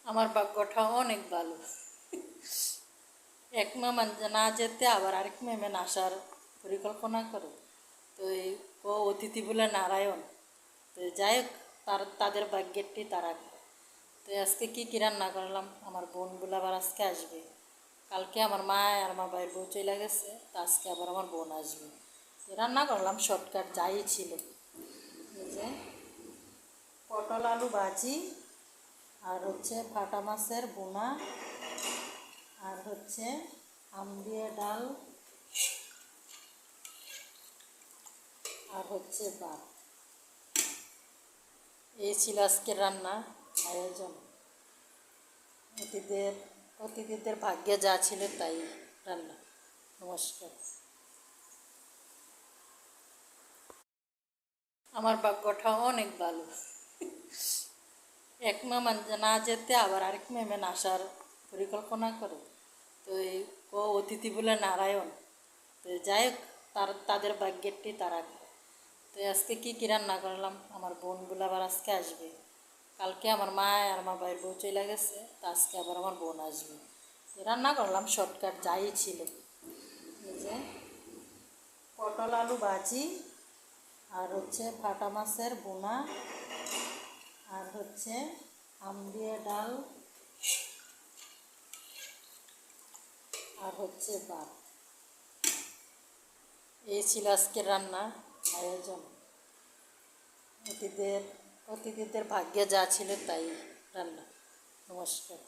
আমার ভাগ্যটা অনেক ভালো। এক মেহমান না যেতে আবার আরেক মেহমান আসার পরিকল্পনা করে। তো এই অতিথি বলে নারায়ণ। তো যাই হোক, তাদের ভাগ্যেরটি তারা করে। তো আজকে কী রান্না করলাম, আমার বোনগুলো আবার আজকে আসবে। কালকে আমার মা আর আমার ভাইয়ের বউ চলে গেছে, তো আজকে আবার আমার বোন আসবে। তো রান্না করলাম শর্টকাট যাই ছিল, এই যে পটল আলু ভাজি, আর হচ্ছে ভাটা মাছের বোনা, আর হচ্ছে আম দিয়ে ডাল, আর হচ্ছে ভাত। এই ছিল আজকের রান্না আয়োজন। অতিথিদের অতিথিদের ভাগ্যে যা ছিল তাই রান্না। নমস্কার। আমার ভাগ্যটা অনেক ভালো। এক মেহমান না যেতে আবার আরেক মেহমান আসার পরিকল্পনা করে। তো এই অতিথি বলে নারায়ণ। তো যাই হোক, তাদের ভাগ্যেরটি তারা করে। তো আজকে কী রান্না করলাম, আমার বোনগুলো আবার আজকে আসবে। কালকে আমার মা আর আমার ভাইয়ের বউ চলে গেছে, তো আজকে আবার আমার বোন আসবে। তো রান্না করলাম শর্টকাট যাই ছিল, এই যে পটল আলু ভাজি, আর হচ্ছে ভাটা মাছের বোনা, আর হচ্ছে আম দিয়ে ডাল, আর হচ্ছে ভাত। এই ছিল আজকের রান্না আয়োজন। অতিথিদের ভাগ্যে যা ছিল তাই রান্না। নমস্কার।